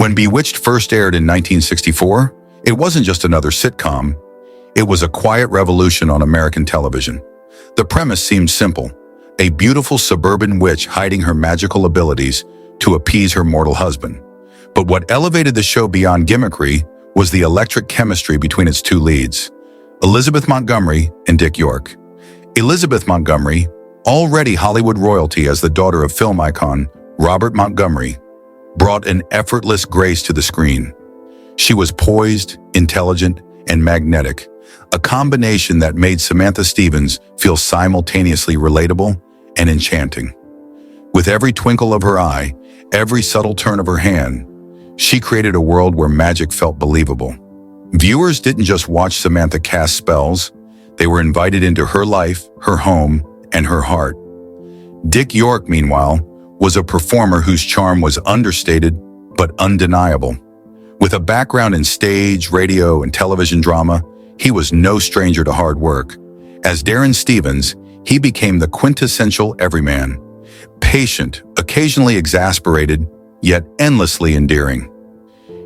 When Bewitched first aired in 1964, it wasn't just another sitcom. It was a quiet revolution on American television. The premise seemed simple: a beautiful suburban witch hiding her magical abilities to appease her mortal husband. But what elevated the show beyond gimmickry was the electric chemistry between its two leads, Elizabeth Montgomery and Dick York. Elizabeth Montgomery, already Hollywood royalty as the daughter of film icon Robert Montgomery, brought an effortless grace to the screen. She was poised, intelligent, and magnetic, a combination that made Samantha Stevens feel simultaneously relatable and enchanting. With every twinkle of her eye, every subtle turn of her hand, she created a world where magic felt believable. Viewers didn't just watch Samantha cast spells, they were invited into her life, her home, and her heart. Dick York, meanwhile, was a performer whose charm was understated but undeniable. With a background in stage, radio, and television drama, he was no stranger to hard work. As Darren Stevens, he became the quintessential everyman, patient, occasionally exasperated, yet endlessly endearing.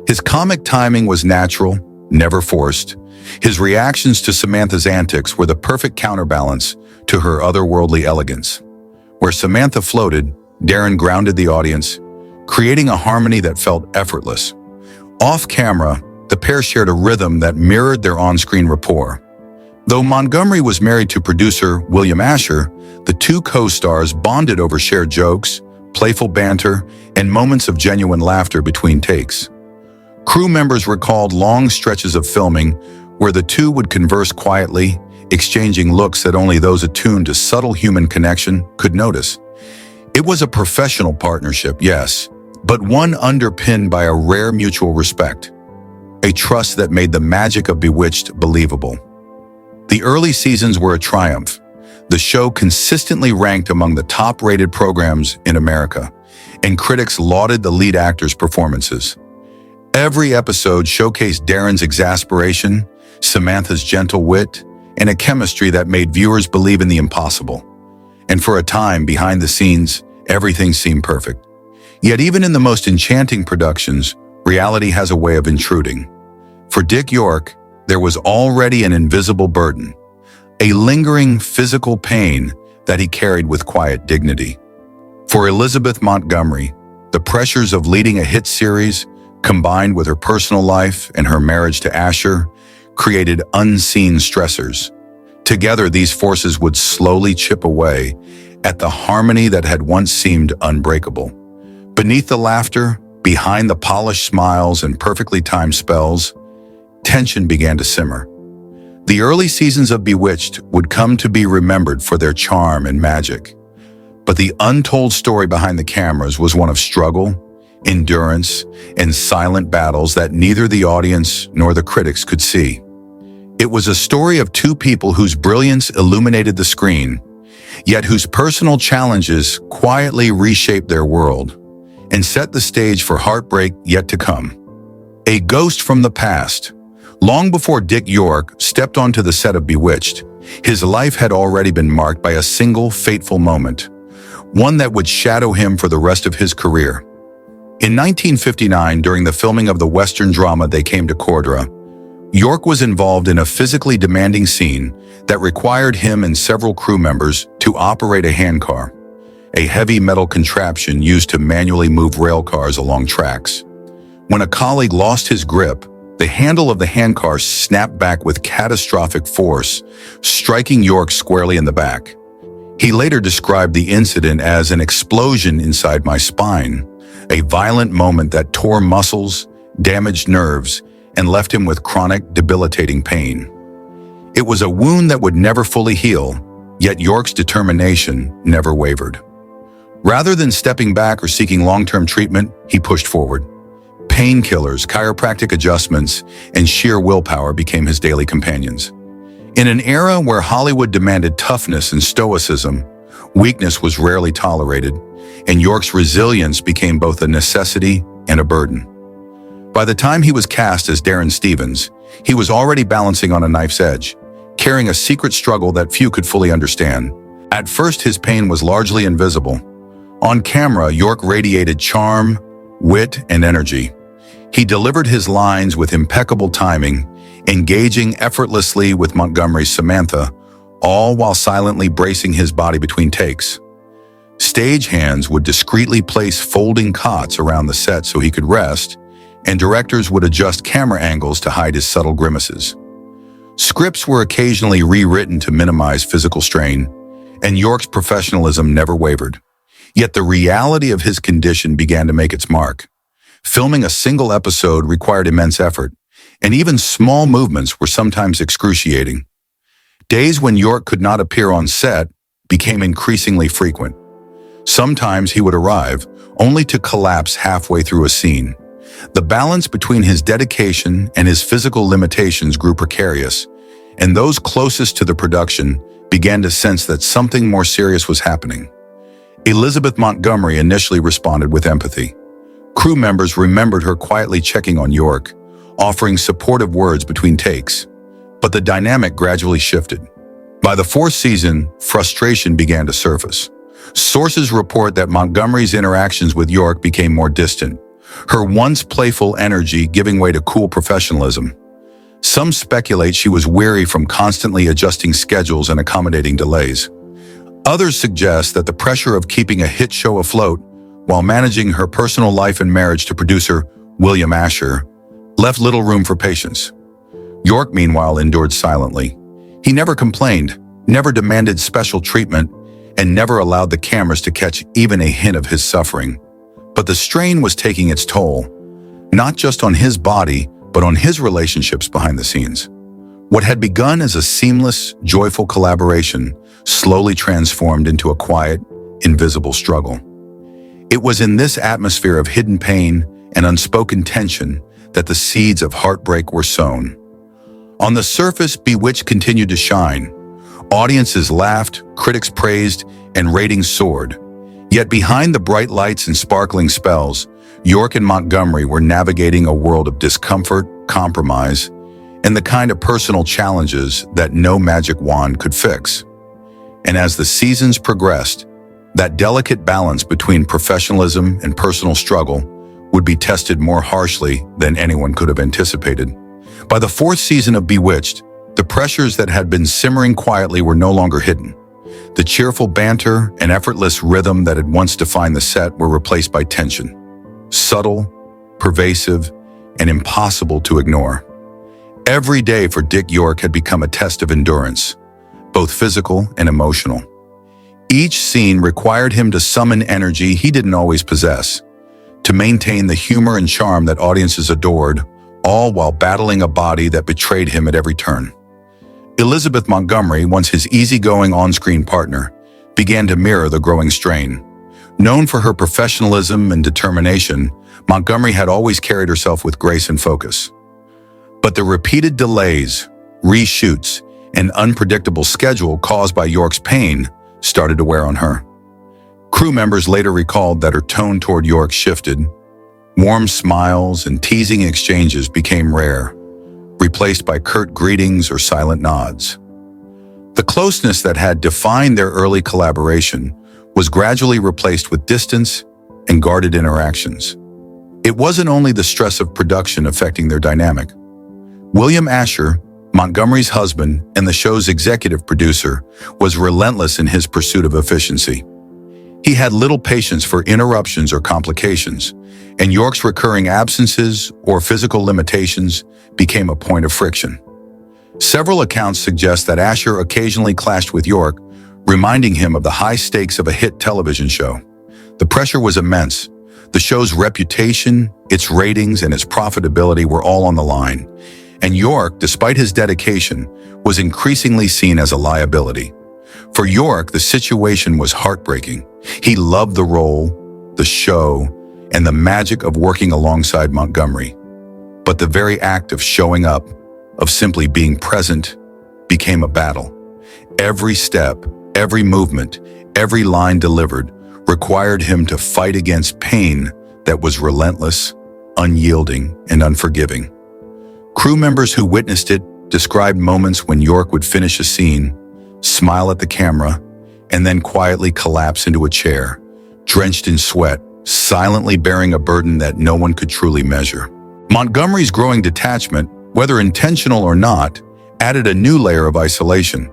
His comic timing was natural, never forced. His reactions to Samantha's antics were the perfect counterbalance to her otherworldly elegance. Where Samantha floated, Darren grounded the audience, creating a harmony that felt effortless. Off camera, the pair shared a rhythm that mirrored their on-screen rapport. Though Montgomery was married to producer William Asher, the two co-stars bonded over shared jokes, playful banter, and moments of genuine laughter between takes. Crew members recalled long stretches of filming where the two would converse quietly, exchanging looks that only those attuned to subtle human connection could notice. It was a professional partnership, yes, but one underpinned by a rare mutual respect, a trust that made the magic of Bewitched believable. The early seasons were a triumph. The show consistently ranked among the top-rated programs in America, and critics lauded the lead actors' performances. Every episode showcased Darren's exasperation, Samantha's gentle wit, and a chemistry that made viewers believe in the impossible. And for a time, behind the scenes, everything seemed perfect. Yet even in the most enchanting productions, reality has a way of intruding. For Dick York, there was already an invisible burden, a lingering physical pain that he carried with quiet dignity. For Elizabeth Montgomery, the pressures of leading a hit series, combined with her personal life and her marriage to Asher, created unseen stressors. Together, these forces would slowly chip away at the harmony that had once seemed unbreakable. Beneath the laughter, behind the polished smiles and perfectly timed spells, tension began to simmer. The early seasons of Bewitched would come to be remembered for their charm and magic. But the untold story behind the cameras was one of struggle, endurance, and silent battles that neither the audience nor the critics could see. It was a story of two people whose brilliance illuminated the screen, yet whose personal challenges quietly reshaped their world and set the stage for heartbreak yet to come. A ghost from the past. Long before Dick York stepped onto the set of Bewitched, his life had already been marked by a single fateful moment, one that would shadow him for the rest of his career. In 1959, during the filming of the Western drama They Came to Cordra, York was involved in a physically demanding scene that required him and several crew members to operate a handcar, a heavy metal contraption used to manually move rail cars along tracks. When a colleague lost his grip, the handle of the handcar snapped back with catastrophic force, striking York squarely in the back. He later described the incident as an explosion inside my spine, a violent moment that tore muscles, damaged nerves, and left him with chronic, debilitating pain. It was a wound that would never fully heal, yet York's determination never wavered. Rather than stepping back or seeking long-term treatment, he pushed forward. Painkillers, chiropractic adjustments, and sheer willpower became his daily companions. In an era where Hollywood demanded toughness and stoicism, weakness was rarely tolerated, and York's resilience became both a necessity and a burden. By the time he was cast as Darren Stevens, he was already balancing on a knife's edge, carrying a secret struggle that few could fully understand. At first, his pain was largely invisible. On camera, York radiated charm, wit, and energy. He delivered his lines with impeccable timing, engaging effortlessly with Montgomery's Samantha, all while silently bracing his body between takes. Stagehands would discreetly place folding cots around the set so he could rest, and directors would adjust camera angles to hide his subtle grimaces. Scripts were occasionally rewritten to minimize physical strain, and York's professionalism never wavered. Yet the reality of his condition began to make its mark. Filming a single episode required immense effort, and even small movements were sometimes excruciating. Days when York could not appear on set became increasingly frequent. Sometimes he would arrive, only to collapse halfway through a scene. The balance between his dedication and his physical limitations grew precarious, and those closest to the production began to sense that something more serious was happening. Elizabeth Montgomery initially responded with empathy. Crew members remembered her quietly checking on York, offering supportive words between takes. But the dynamic gradually shifted. By the fourth season, frustration began to surface. Sources report that Montgomery's interactions with York became more distant, her once playful energy giving way to cool professionalism. Some speculate she was weary from constantly adjusting schedules and accommodating delays. Others suggest that the pressure of keeping a hit show afloat while managing her personal life and marriage to producer William Asher left little room for patience. York, meanwhile, endured silently. He never complained, never demanded special treatment, and never allowed the cameras to catch even a hint of his suffering. But the strain was taking its toll, not just on his body, but on his relationships behind the scenes. What had begun as a seamless, joyful collaboration slowly transformed into a quiet, invisible struggle. It was in this atmosphere of hidden pain and unspoken tension that the seeds of heartbreak were sown. On the surface, Bewitched continued to shine. Audiences laughed, critics praised, and ratings soared. Yet behind the bright lights and sparkling spells, York and Montgomery were navigating a world of discomfort, compromise, and the kind of personal challenges that no magic wand could fix. And as the seasons progressed, that delicate balance between professionalism and personal struggle would be tested more harshly than anyone could have anticipated. By the fourth season of Bewitched, the pressures that had been simmering quietly were no longer hidden. The cheerful banter and effortless rhythm that had once defined the set were replaced by tension. Subtle, pervasive, and impossible to ignore. Every day for Dick York had become a test of endurance, both physical and emotional. Each scene required him to summon energy he didn't always possess, to maintain the humor and charm that audiences adored, all while battling a body that betrayed him at every turn. Elizabeth Montgomery, once his easygoing on-screen partner, began to mirror the growing strain. Known for her professionalism and determination, Montgomery had always carried herself with grace and focus. But the repeated delays, reshoots, and unpredictable schedule caused by York's pain started to wear on her. Crew members later recalled that her tone toward York shifted. Warm smiles and teasing exchanges became rare, replaced by curt greetings or silent nods. The closeness that had defined their early collaboration was gradually replaced with distance and guarded interactions. It wasn't only the stress of production affecting their dynamic. William Asher, Montgomery's husband and the show's executive producer, was relentless in his pursuit of efficiency. He had little patience for interruptions or complications, and York's recurring absences or physical limitations became a point of friction. Several accounts suggest that Asher occasionally clashed with York, reminding him of the high stakes of a hit television show. The pressure was immense. The show's reputation, its ratings, and its profitability were all on the line, and York, despite his dedication, was increasingly seen as a liability. For York, the situation was heartbreaking. He loved the role, the show, and the magic of working alongside Montgomery. But the very act of showing up, of simply being present, became a battle. Every step, every movement, every line delivered required him to fight against pain that was relentless, unyielding, and unforgiving. Crew members who witnessed it described moments when York would finish a scene, smile at the camera, and then quietly collapse into a chair, drenched in sweat, silently bearing a burden that no one could truly measure. Montgomery's growing detachment, whether intentional or not, added a new layer of isolation.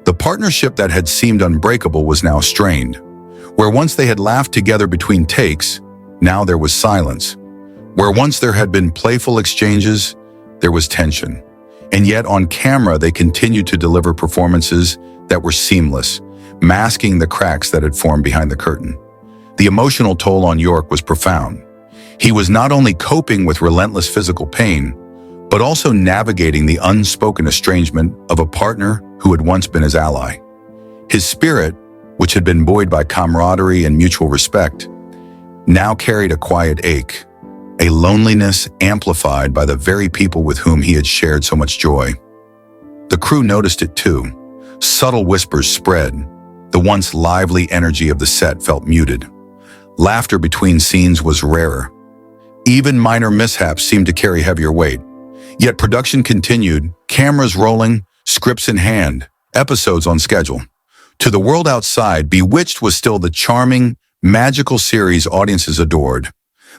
The partnership that had seemed unbreakable was now strained. Where once they had laughed together between takes, now there was silence. Where once there had been playful exchanges, there was tension. And yet on camera they continued to deliver performances that were seamless, masking the cracks that had formed behind the curtain. The emotional toll on York was profound. He was not only coping with relentless physical pain, but also navigating the unspoken estrangement of a partner who had once been his ally. His spirit, which had been buoyed by camaraderie and mutual respect, now carried a quiet ache, a loneliness amplified by the very people with whom he had shared so much joy. The crew noticed it too. Subtle whispers spread. The once lively energy of the set felt muted. Laughter between scenes was rarer. Even minor mishaps seemed to carry heavier weight. Yet production continued, cameras rolling, scripts in hand, episodes on schedule. To the world outside, Bewitched was still the charming, magical series audiences adored.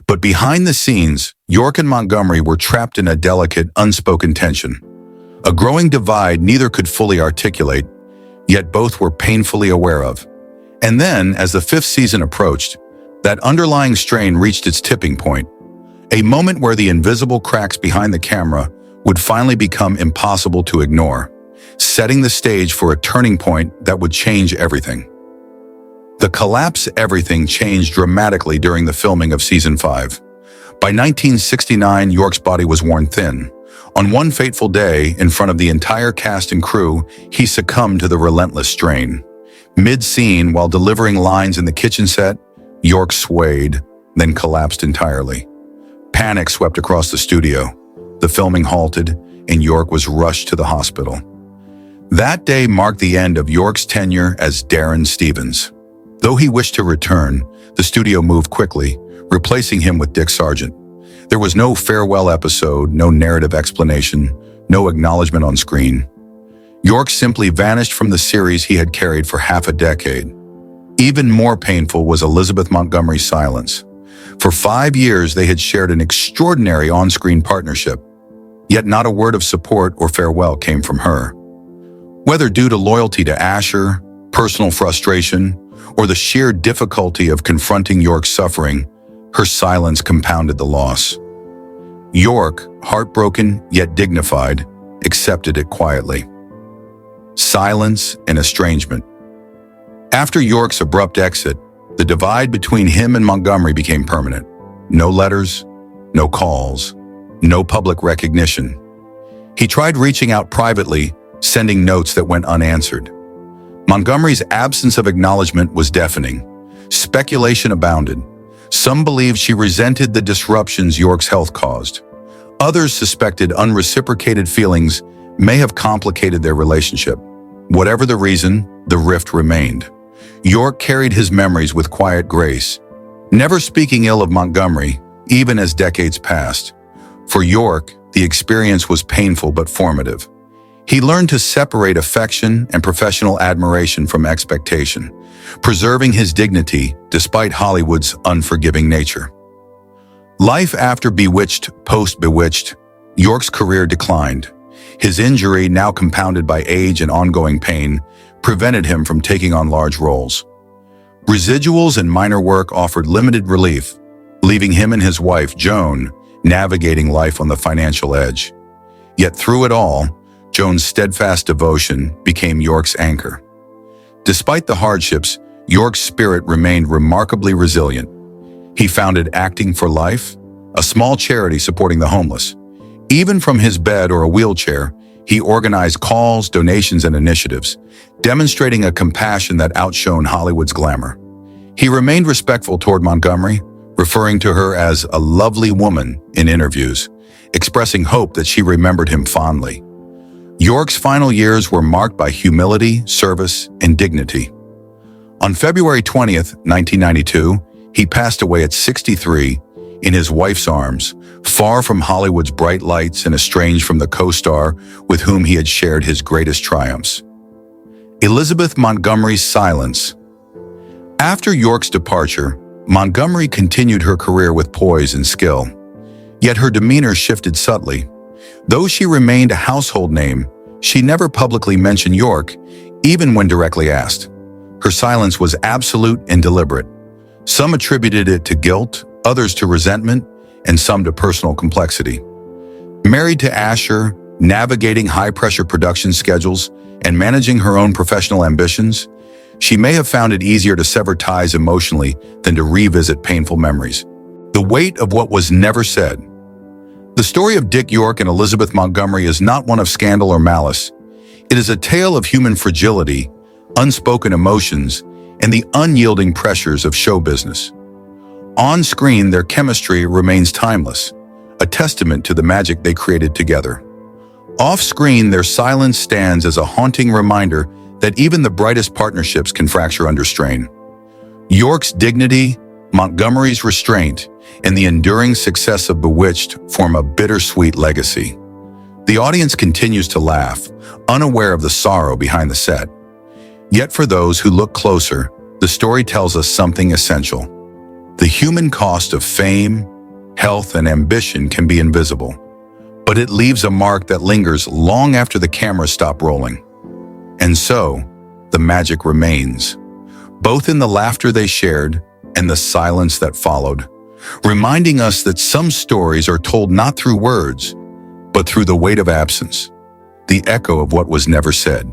But behind the scenes, York and Montgomery were trapped in a delicate, unspoken tension. A growing divide neither could fully articulate, yet both were painfully aware of. And then, as the fifth season approached, that underlying strain reached its tipping point, a moment where the invisible cracks behind the camera would finally become impossible to ignore, setting the stage for a turning point that would change everything. The collapse everything changed dramatically during the filming of Season 5. By 1969, York's body was worn thin. On one fateful day, in front of the entire cast and crew, he succumbed to the relentless strain. Mid-scene, while delivering lines in the kitchen set, York swayed, then collapsed entirely. Panic swept across the studio. The filming halted, and York was rushed to the hospital. That day marked the end of York's tenure as Darren Stevens. Though he wished to return, the studio moved quickly, replacing him with Dick Sargent. There was no farewell episode, no narrative explanation, no acknowledgement on screen. York simply vanished from the series he had carried for half a decade. Even more painful was Elizabeth Montgomery's silence. For 5 years, they had shared an extraordinary on-screen partnership, yet not a word of support or farewell came from her. Whether due to loyalty to Asher, personal frustration, or the sheer difficulty of confronting York's suffering, her silence compounded the loss. York, heartbroken yet dignified, accepted it quietly. Silence and estrangement. After York's abrupt exit, the divide between him and Montgomery became permanent. No letters, no calls, no public recognition. He tried reaching out privately, sending notes that went unanswered. Montgomery's absence of acknowledgement was deafening. Speculation abounded. Some believed she resented the disruptions York's health caused. Others suspected unreciprocated feelings may have complicated their relationship. Whatever the reason, the rift remained. York carried his memories with quiet grace, never speaking ill of Montgomery, even as decades passed. For York, the experience was painful but formative. He learned to separate affection and professional admiration from expectation, preserving his dignity despite Hollywood's unforgiving nature. Life after Bewitched, post-Bewitched, York's career declined. His injury, now compounded by age and ongoing pain, prevented him from taking on large roles. Residuals and minor work offered limited relief, leaving him and his wife, Joan, navigating life on the financial edge. Yet through it all, Joan's steadfast devotion became York's anchor. Despite the hardships, York's spirit remained remarkably resilient. He founded Acting for Life, a small charity supporting the homeless. Even from his bed or a wheelchair, he organized calls, donations, and initiatives, demonstrating a compassion that outshone Hollywood's glamour. He remained respectful toward Montgomery, referring to her as a lovely woman in interviews, expressing hope that she remembered him fondly. York's final years were marked by humility, service, and dignity. On February 20th, 1992, he passed away at 63 in his wife's arms, far from Hollywood's bright lights and estranged from the co-star with whom he had shared his greatest triumphs. Elizabeth Montgomery's silence. After York's departure, Montgomery continued her career with poise and skill. Yet her demeanor shifted subtly. Though she remained a household name, she never publicly mentioned York, even when directly asked. Her silence was absolute and deliberate. Some attributed it to guilt, others to resentment, and some to personal complexity. Married to Asher, navigating high-pressure production schedules, and managing her own professional ambitions, she may have found it easier to sever ties emotionally than to revisit painful memories. The weight of what was never said. The story of Dick York and Elizabeth Montgomery is not one of scandal or malice. It is a tale of human fragility, unspoken emotions, and the unyielding pressures of show business. On screen, their chemistry remains timeless, a testament to the magic they created together. Off-screen, their silence stands as a haunting reminder that even the brightest partnerships can fracture under strain. York's dignity, Montgomery's restraint, and the enduring success of Bewitched form a bittersweet legacy. The audience continues to laugh, unaware of the sorrow behind the set. Yet for those who look closer, the story tells us something essential. The human cost of fame, health, and ambition can be invisible, but it leaves a mark that lingers long after the cameras stop rolling. And so, the magic remains, both in the laughter they shared and the silence that followed, reminding us that some stories are told not through words, but through the weight of absence, the echo of what was never said.